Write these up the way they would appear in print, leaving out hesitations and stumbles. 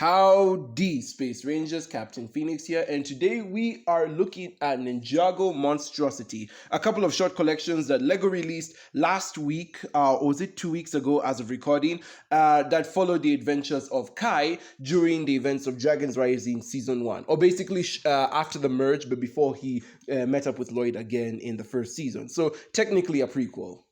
Howdy, Space Rangers, Captain Phoenix here, and today we are looking at Ninjago Monstrosity, a couple of short collections that LEGO released last week, or was it 2 weeks ago as of recording, that followed the adventures of Kai during the events of Dragons Rising Season 1, or basically after the merge, but before he met up with Lloyd again in the first season. So technically a prequel.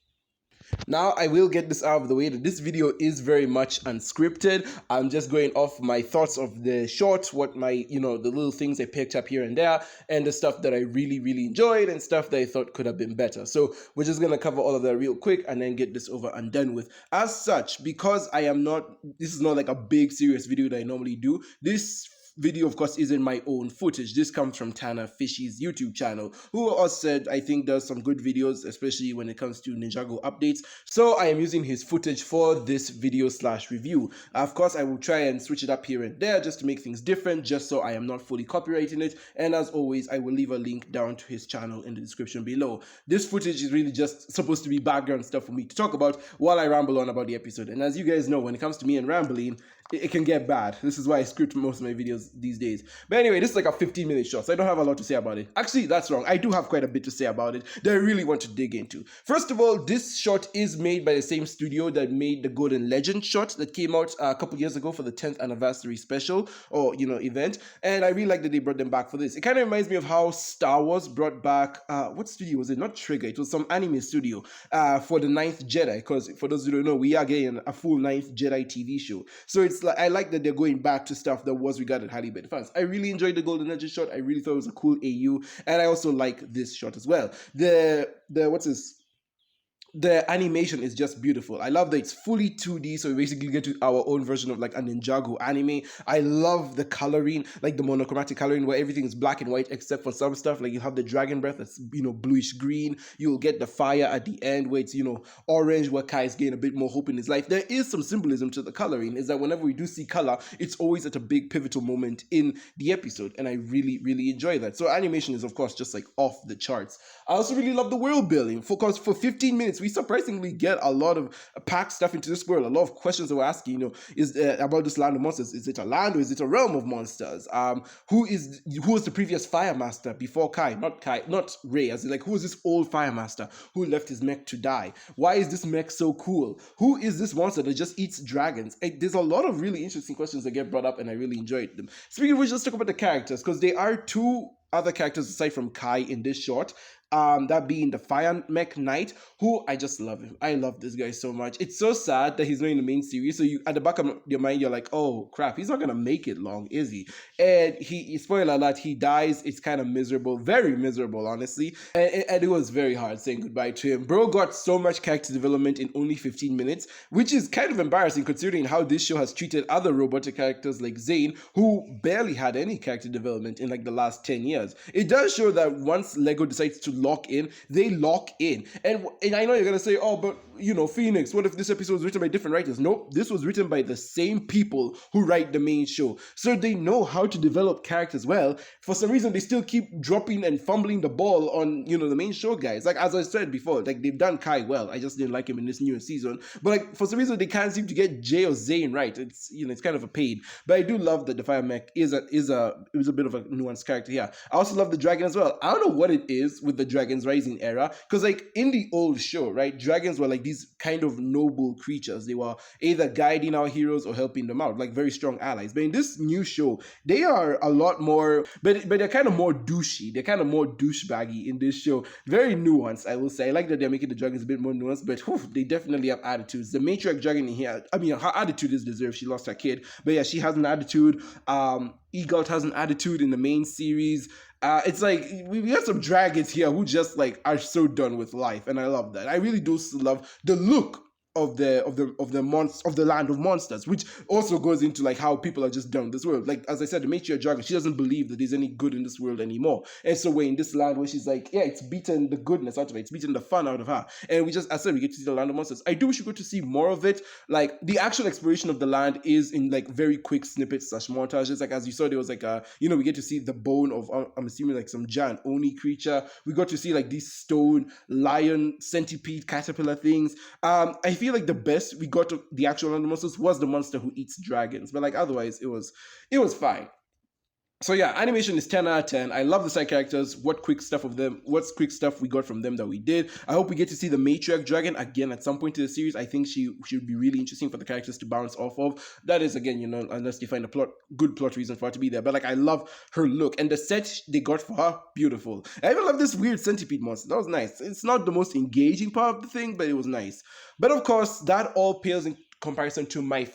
Now, I will get this out of the way that this video is very much unscripted. I'm just going off my thoughts of the shorts, what my, the little things I picked up here and there, and the stuff that I really, really enjoyed and stuff that I thought could have been better. So we're just going to cover all of that real quick and then get this over and done with. As such, because this is not like a big serious video that I normally do, this video, of course, isn't my own footage. This comes from Tannerfishies' YouTube channel, who also I think does some good videos, especially when it comes to Ninjago updates. So I am using his footage for this video/review. Of course, I will try and switch it up here and there just to make things different, just so I am not fully copyrighting it. And as always, I will leave a link down to his channel in the description below. This footage is really just supposed to be background stuff for me to talk about while I ramble on about the episode. And as you guys know, when it comes to me and rambling, it can get bad. This is why I script most of my videos these days. But anyway, this is like a 15-minute shot, so I don't have a lot to say about it. Actually, that's wrong. I do have quite a bit to say about it that I really want to dig into. First of all, this shot is made by the same studio that made the Golden Legend shot that came out a couple years ago for the 10th anniversary special or, event. And I really like that they brought them back for this. It kind of reminds me of how Star Wars brought back, what studio was it? Not Trigger. It was some anime studio for the 9th Jedi. Because for those who don't know, we are getting a full 9th Jedi TV show. So it's like, I like that they're going back to stuff that was regarded highly by the fans. I really enjoyed the Golden Legend shot. I really thought it was a cool AU, and I also like this shot as well. The animation is just beautiful. I love that it's fully 2D, so we basically get to our own version of like a Ninjago anime. I love the coloring, like the monochromatic coloring where everything is black and white except for some stuff. Like you have the dragon breath that's, bluish green. You'll get the fire at the end where it's, orange, where Kai is getting a bit more hope in his life. There is some symbolism to the coloring, is that whenever we do see color, it's always at a big pivotal moment in the episode. And I really, really enjoy that. So animation is, of course, just like off the charts. I also really love the world building because for 15 minutes, we surprisingly get a lot of packed stuff into this world. A lot of questions that we're asking, is about this land of monsters. Is it a land or is it a realm of monsters? Who was the previous fire master before Kai? Not Rey. As in, like, who is this old fire master who left his mech to die? Why is this mech so cool? Who is this monster that just eats dragons? There's a lot of really interesting questions that get brought up, and I really enjoyed them. Speaking of which, let's talk about the characters, because there are two other characters aside from Kai in this short. That being the Fire Mech Knight, who I just love him. I love this guy so much. It's so sad that he's not in the main series. So you, at the back of your mind, you're like, oh crap, he's not gonna make it long, is he? And spoiler alert, he dies. It's kind of miserable, very miserable, honestly. And it was very hard saying goodbye to him. Bro got so much character development in only 15 minutes, which is kind of embarrassing considering how this show has treated other robotic characters like Zane, who barely had any character development in like the last 10 years. It does show that once LEGO decides to lock in, they lock in. And I know you're gonna say, oh, but Phoenix, what if this episode was written by different writers? Nope, this was written by the same people who write the main show. So they know how to develop characters well. For some reason, they still keep dropping and fumbling the ball on, the main show guys. Like, as I said before, like, they've done Kai well. I just didn't like him in this new season. But like, for some reason, they can't seem to get Jay or Zane right. It's, it's kind of a pain. But I do love that the Fire Mech it was a bit of a nuanced character here. I also love the dragon as well. I don't know what it is with the Dragons Rising era, because like in the old show, right, dragons were like these kind of noble creatures. They were either guiding our heroes or helping them out, like very strong allies. But in this new show, they are a lot more, but they're kind of more douchey. They're kind of more douchebaggy in this show. Very nuanced, I will say. I like that they're making the dragons a bit more nuanced, but they definitely have attitudes. The matriarch dragon in here, I mean, her attitude is deserved. She lost her kid, but yeah, she has an attitude. Egot has an attitude in the main series. It's like we have some dragons here who just like are so done with life, and I love that. I really do love the look of the land of monsters, which also goes into like how people are just done with this world. Like, as I said, the matriarch dragon, she doesn't believe that there's any good in this world anymore, and so we're in this land where she's like, yeah, it's beaten the goodness out of it, it's beaten the fun out of her, and we just, as I said, we get to see the land of monsters. I do wish we got to see more of it. Like, the actual exploration of the land is in like very quick snippets / montages. Like, as you saw, there was like we get to see the bone of I'm assuming like some giant Oni creature. We got to see like these stone lion centipede caterpillar things. I feel like the best we got to the actual Land of Monsters was the monster who eats dragons, but like otherwise it was fine. So yeah, animation is 10 out of 10. I love the side characters. What's quick stuff we got from them that we did. I hope we get to see the matriarch dragon again at some point in the series. I think she would be really interesting for the characters to bounce off of. That is, again, unless you find a good plot reason for her to be there. But like, I love her look, and the set they got for her, beautiful. I even love this weird centipede monster. That was nice. It's not the most engaging part of the thing, but it was nice. But of course, that all pales in comparison to my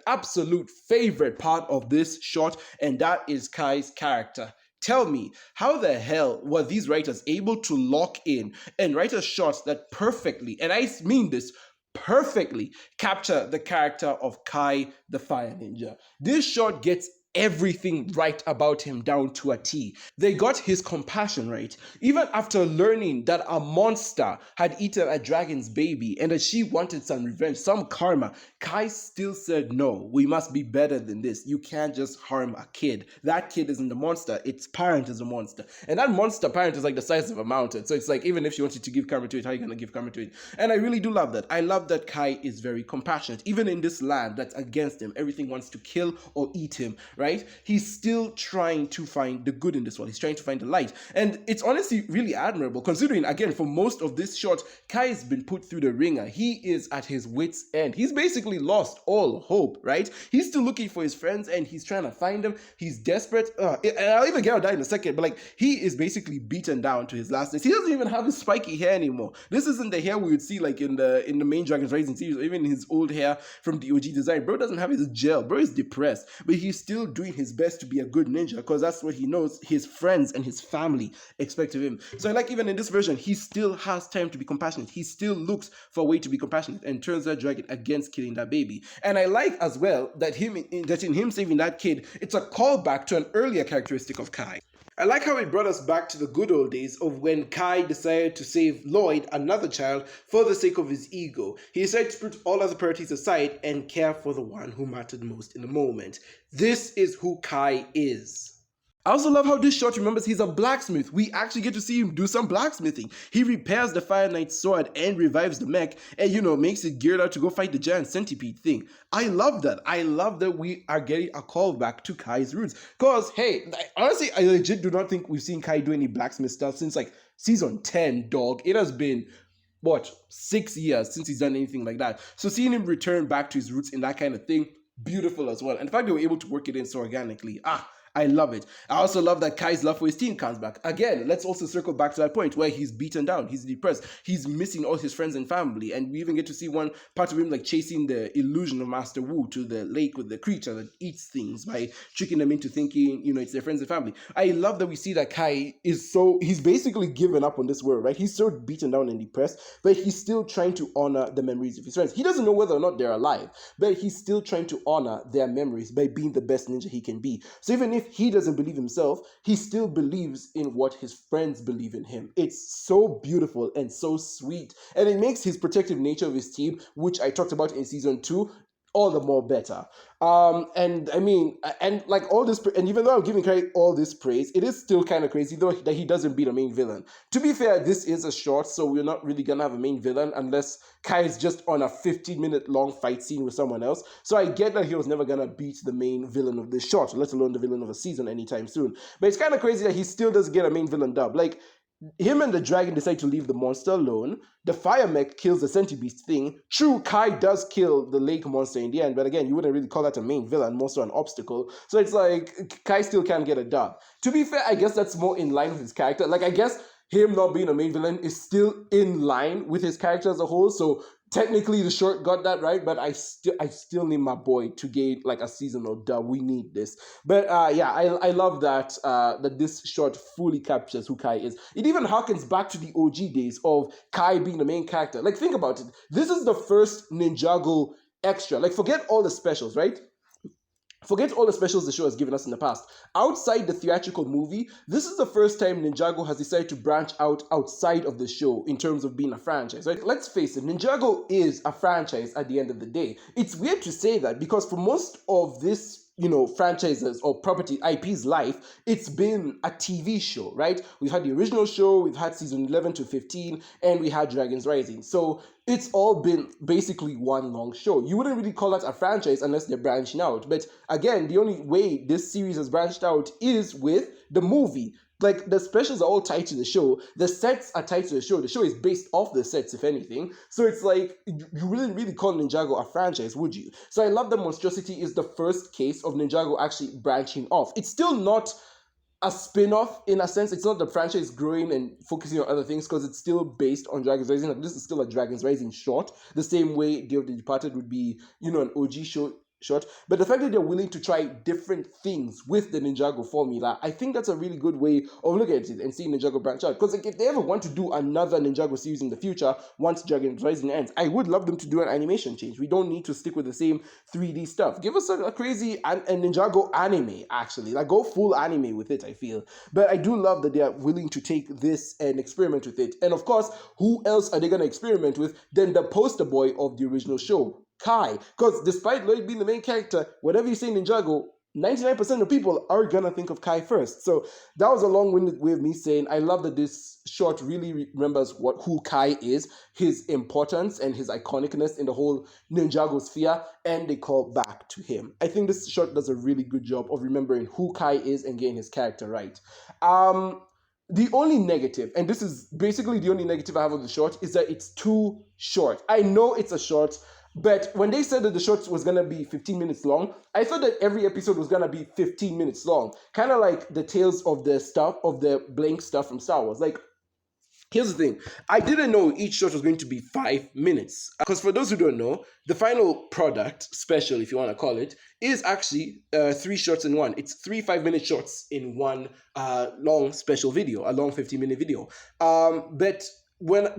absolute favorite part of this short, and that is Kai's character. Tell me, how the hell were these writers able to lock in and write a shot that perfectly, and I mean this, perfectly capture the character of Kai the Fire Ninja? This short gets everything right about him down to a T. They got his compassion right. Even after learning that a monster had eaten a dragon's baby and that she wanted some revenge, some karma, Kai still said, no, we must be better than this. You can't just harm a kid. That kid isn't the monster. Its parent is a monster. And that monster parent is like the size of a mountain. So it's like, even if she wanted to give karma to it, how are you going to give karma to it? And I really do love that. I love that Kai is very compassionate. Even in this land that's against him, everything wants to kill or eat him, right? He's still trying to find the good in this world. He's trying to find the light. And it's honestly really admirable, considering, again, for most of this short, Kai's been put through the ringer. He is at his wit's end. He's basically lost all hope, right? He's still looking for his friends and he's trying to find them. He's desperate. And I'll even get on that in a second, but like, he is basically beaten down to his last days. He doesn't even have his spiky hair anymore. This isn't the hair we would see like in the main Dragon's Rising series, or even his old hair from the OG design. Bro doesn't have his gel. Bro is depressed, but he's still doing his best to be a good ninja because that's what he knows his friends and his family expect of him. So I like, even in this version, he still has time to be compassionate. He still looks for a way to be compassionate and turns that dragon against killing that baby. And I like as well that in him saving that kid, it's a callback to an earlier characteristic of Kai. I like how it brought us back to the good old days of when Kai decided to save Lloyd, another child, for the sake of his ego. He decided to put all other priorities aside and care for the one who mattered most in the moment. This is who Kai is. I also love how this short remembers he's a blacksmith. We actually get to see him do some blacksmithing. He repairs the Fire Knight's sword and revives the mech and, makes it geared out to go fight the giant centipede thing. I love that. I love that we are getting a callback to Kai's roots. Because, hey, honestly, I legit do not think we've seen Kai do any blacksmith stuff since, like, season 10, dog. It has been, 6 years since he's done anything like that. So seeing him return back to his roots in that kind of thing, beautiful as well. And the fact they were able to work it in so organically, I love it. I also love that Kai's love for his team comes back. Again, let's also circle back to that point where he's beaten down, he's depressed, he's missing all his friends and family, and we even get to see one part of him like chasing the illusion of Master Wu to the lake with the creature that eats things by tricking them into thinking, it's their friends and family. I love that we see that Kai he's basically given up on this world, right? He's so beaten down and depressed, but he's still trying to honor the memories of his friends. He doesn't know whether or not they're alive, but he's still trying to honor their memories by being the best ninja he can be. So even if he doesn't believe himself, he still believes in what his friends believe in him. It's so beautiful and so sweet, and it makes his protective nature of his team, which I talked about in season 2, all the more better. And like all this, and even though I'm giving Kai all this praise, it is still kind of crazy though that he doesn't beat a main villain. To be fair, this is a short, so we're not really gonna have a main villain unless Kai is just on a 15-minute long fight scene with someone else. So I get that he was never gonna beat the main villain of this short, let alone the villain of a season anytime soon. But it's kind of crazy that he still doesn't get a main villain dub. Like, him and the dragon decide to leave the monster alone. The fire mech kills the centibeast thing. True, Kai does kill the lake monster in the end, but again, you wouldn't really call that a main villain, more so an obstacle. So it's like, Kai still can't get a dub. To be fair, I guess that's more in line with his character. Like, I guess him not being a main villain is still in line with his character as a whole, so technically the short got that right, but I still need my boy to gain like a seasonal dub. We need this. But I love that that this short fully captures who Kai is. It even harkens back to the OG days of Kai being the main character. Like, think about it. This is the first Ninjago extra. Like, forget all the specials, right? Forget all the specials the show has given us in the past. Outside the theatrical movie, this is the first time Ninjago has decided to branch out outside of the show in terms of being a franchise. Right? Let's face it, Ninjago is a franchise at the end of the day. It's weird to say that because for most of this franchises or property IP's life, it's been a TV show, right? We've had the original show, we've had season 11 to 15, and we had Dragons Rising. So it's all been basically one long show. You wouldn't really call that a franchise unless they're branching out. But again, the only way this series has branched out is with the movie. Like, the specials are all tied to the show. The sets are tied to the show. The show is based off the sets, if anything. So it's like, you wouldn't really call Ninjago a franchise, would you? So I love that Monstrosity is the first case of Ninjago actually branching off. It's still not a spin-off in a sense. It's not the franchise growing and focusing on other things, because it's still based on Dragons Rising. Like, this is still a Dragons Rising short, the same way Day of the Departed would be, an OG show short. But the fact that they're willing to try different things with the Ninjago formula, I think that's a really good way of looking at it and seeing Ninjago branch out. Because, like, if they ever want to do another Ninjago series in the future, once Dragons Rising ends, I would love them to do an animation change. We don't need to stick with the same 3D stuff. Give us a crazy Ninjago anime, actually. Like, go full anime with it, I feel. But I do love that they are willing to take this and experiment with it. And of course, who else are they going to experiment with than the poster boy of the original show, Kai? Because despite Lloyd being the main character, whatever you say in Ninjago, 99% of people are gonna think of Kai first. So that was a long-winded way of me saying I love that this short really remembers who Kai is, his importance and his iconicness in the whole Ninjago sphere, and they call back to him. I think this short does a really good job of remembering who Kai is and getting his character right. The only negative, and this is basically the only negative I have on the short, is that it's too short. I know it's a short, but when they said that the short was going to be 15 minutes long, I thought that every episode was going to be 15 minutes long. Kind of like the tales of the blank stuff from Star Wars. Like, here's the thing. I didn't know each shot was going to be 5 minutes. Because for those who don't know, the final product, special if you want to call it, is actually 3 shots in one. It's 3 5-minute shots in one long special video, a long 15-minute video. But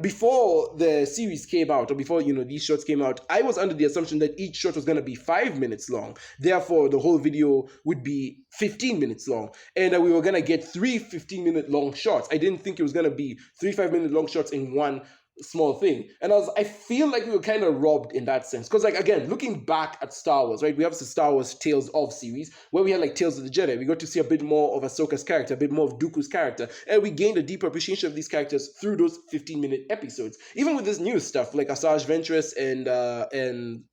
before the series came out, or before these shots came out, I was under the assumption that each shot was going to be 5 minutes long. Therefore, the whole video would be 15 minutes long, and we were going to get 3 15-minute long shots. I didn't think it was going to be 3 5-minute long shots in one small thing. And I feel like we were kind of robbed in that sense, because, like, again, looking back at Star Wars, right, we have the Star Wars Tales of series where we had like Tales of the Jedi. We got to see a bit more of Ahsoka's character, a bit more of Dooku's character, and we gained a deeper appreciation of these characters through those 15-minute episodes. Even with this new stuff like Asajj Ventress and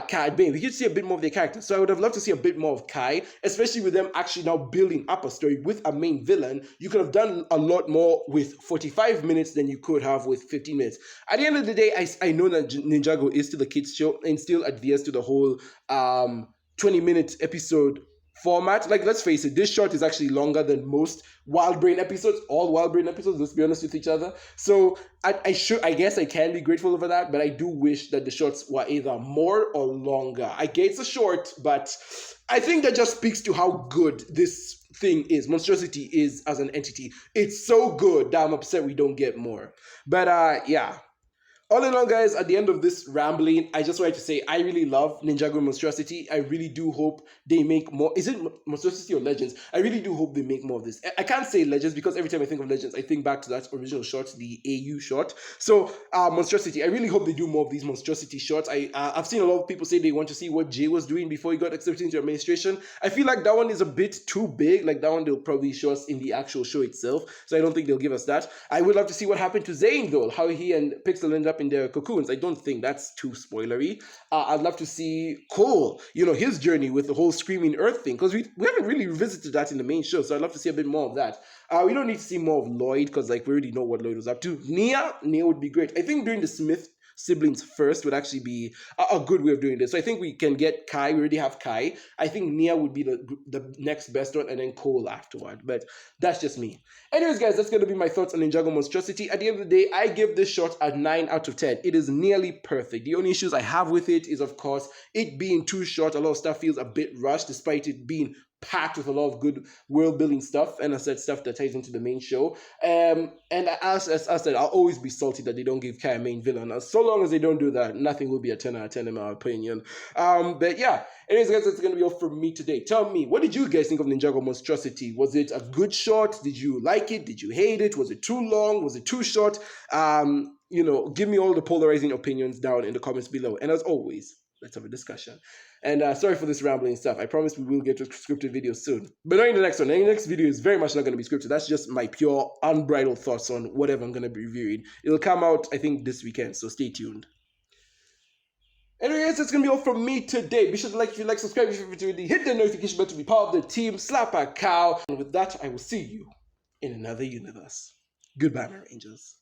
Cad Bane, we get to see a bit more of their character. So I would have loved to see a bit more of Kai, especially with them actually now building up a story with a main villain. You could have done a lot more with 45 minutes than you could have with 15 minutes. At the end of the day, I know that Ninjago is still a kids show and still adheres to the whole 20-minute episode format. Like, let's face it, this short is actually longer than most Wild Brain episodes, all Wild Brain episodes, let's be honest with each other. So I guess I can be grateful over that, but I do wish that the shorts were either more or longer. I get it's a short, but I think that just speaks to how good this thing is. Monstrosity is as an entity. It's so good that I'm upset we don't get more. But yeah. All in all, guys, at the end of this rambling, I just wanted to say I really love Ninjago Monstrosity. I really do hope they make more. Is it Monstrosity or Legends? I really do hope they make more of this. I can't say Legends because every time I think of Legends, I think back to that original short, the AU short. So Monstrosity, I really hope they do more of these Monstrosity shorts. I've seen a lot of people say they want to see what Jay was doing before he got accepted into administration. I feel like that one is a bit too big. Like, that one they'll probably show us in the actual show itself. So I don't think they'll give us that. I would love to see what happened to Zane, though, how he and Pixel end up in their cocoons. I don't think that's too spoilery. I'd love to see Cole, his journey with the whole Screaming Earth thing, because we haven't really revisited that in the main show, so I'd love to see a bit more of that. We don't need to see more of Lloyd, because, like, we already know what Lloyd was up to. Nia would be great. I think doing the Smith siblings first would actually be a good way of doing this. So I think we can get Kai. We already have Kai. I think Nia would be the next best one, and then Cole afterward. But that's just me. Anyways, guys, that's going to be my thoughts on Ninjago Monstrosity. At the end of the day, I give this short a 9 out of 10. It is nearly perfect. The only issues I have with it is, of course, it being too short. A lot of stuff feels a bit rushed, despite it being packed with a lot of good world building stuff, and I said stuff that ties into the main show. And as I said, I'll always be salty that they don't give Kai a main villain. So long as they don't do that, nothing will be a 10 out of 10 in my opinion. But yeah, anyways, guys, that's gonna be all from me today. Tell me, what did you guys think of Ninjago Monstrosity? Was it a good short? Did you like it? Did you hate it? Was it too long? Was it too short? Give me all the polarizing opinions down in the comments below. And as always, let's have a discussion. And sorry for this rambling stuff. I promise we will get to scripted videos soon. But not in the next one. The next video is very much not going to be scripted. That's just my pure, unbridled thoughts on whatever I'm going to be reviewing. It'll come out, I think, this weekend, so stay tuned. Anyways, that's going to be all from me today. Be sure to like if you like, subscribe if you're doing, hit the notification button to be part of the team, slap a cow. And with that, I will see you in another universe. Goodbye, my Rangers.